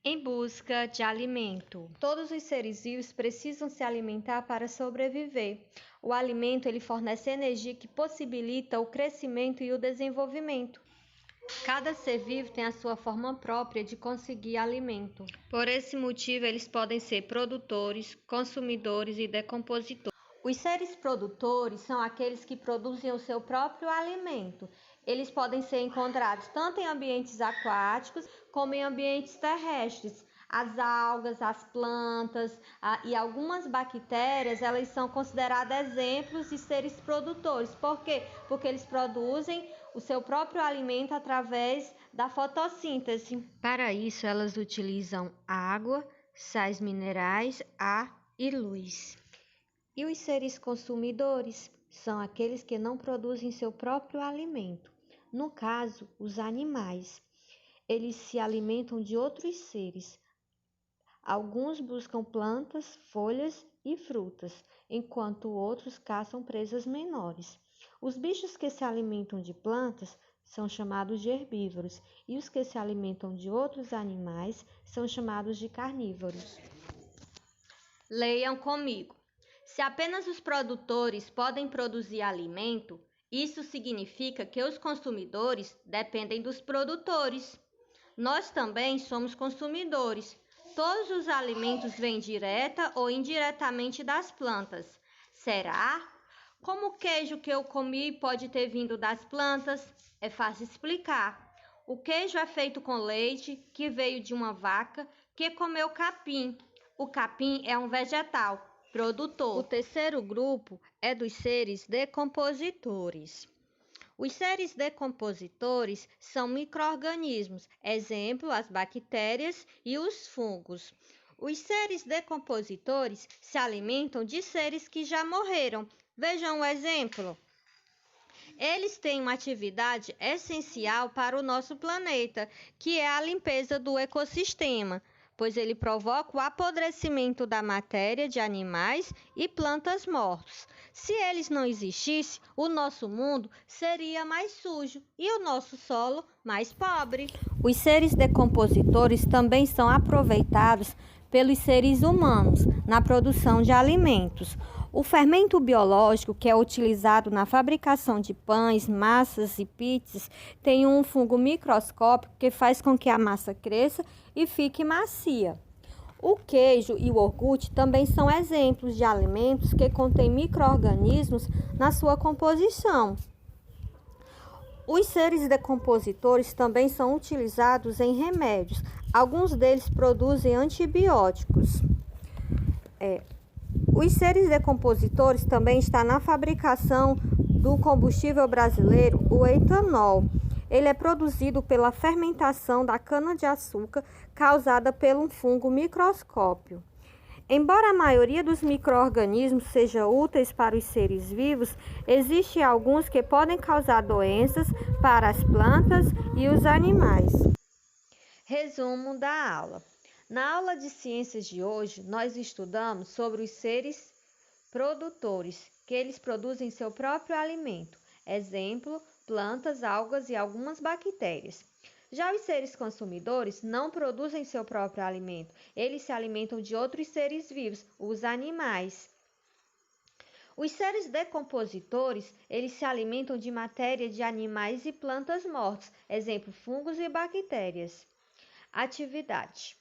Em busca de alimento. Todos os seres vivos precisam se alimentar para sobreviver. O alimento ele fornece energia que possibilita o crescimento e o desenvolvimento. Cada ser vivo tem a sua forma própria de conseguir alimento. Por esse motivo, eles podem ser produtores, consumidores e decompositores. Os seres produtores são aqueles que produzem o seu próprio alimento. Eles podem ser encontrados tanto em ambientes aquáticos como em ambientes terrestres. As algas, as plantas e algumas bactérias, elas são consideradas exemplos de seres produtores. Por quê? Porque eles produzem o seu próprio alimento através da fotossíntese. Para isso, elas utilizam água, sais minerais, ar e luz. E os seres consumidores são aqueles que não produzem seu próprio alimento. No caso, os animais. Eles se alimentam de outros seres. Alguns buscam plantas, folhas e frutas, enquanto outros caçam presas menores. Os bichos que se alimentam de plantas são chamados de herbívoros e os que se alimentam de outros animais são chamados de carnívoros. Leiam comigo. Se apenas os produtores podem produzir alimento, isso significa que os consumidores dependem dos produtores. Nós também somos consumidores. Todos os alimentos vêm direta ou indiretamente das plantas. Será? Como o queijo que eu comi pode ter vindo das plantas? É fácil explicar. O queijo é feito com leite que veio de uma vaca que comeu capim. O capim é um vegetal produtor. O terceiro grupo é dos seres decompositores. Os seres decompositores são micro-organismos, exemplo, as bactérias e os fungos. Os seres decompositores se alimentam de seres que já morreram. Vejam um exemplo. Eles têm uma atividade essencial para o nosso planeta, que é a limpeza do ecossistema, pois ele provoca o apodrecimento da matéria de animais e plantas mortos. Se eles não existissem, o nosso mundo seria mais sujo e o nosso solo mais pobre. Os seres decompositores também são aproveitados pelos seres humanos na produção de alimentos. O fermento biológico, que é utilizado na fabricação de pães, massas e pizzas, tem um fungo microscópico que faz com que a massa cresça e fique macia. O queijo e o iogurte também são exemplos de alimentos que contêm micro-organismos na sua composição. Os seres decompositores também são utilizados em remédios. Alguns deles produzem antibióticos. Os seres decompositores também estão na fabricação do combustível brasileiro, o etanol. Ele é produzido pela fermentação da cana-de-açúcar causada por um fungo microscópio. Embora a maioria dos micro-organismos seja úteis para os seres vivos, existem alguns que podem causar doenças para as plantas e os animais. Resumo da aula. Na aula de ciências de hoje, nós estudamos sobre os seres produtores, que eles produzem seu próprio alimento. Exemplo, plantas, algas e algumas bactérias. Já os seres consumidores não produzem seu próprio alimento. Eles se alimentam de outros seres vivos, os animais. Os seres decompositores, eles se alimentam de matéria de animais e plantas mortos. Exemplo, fungos e bactérias. Atividade.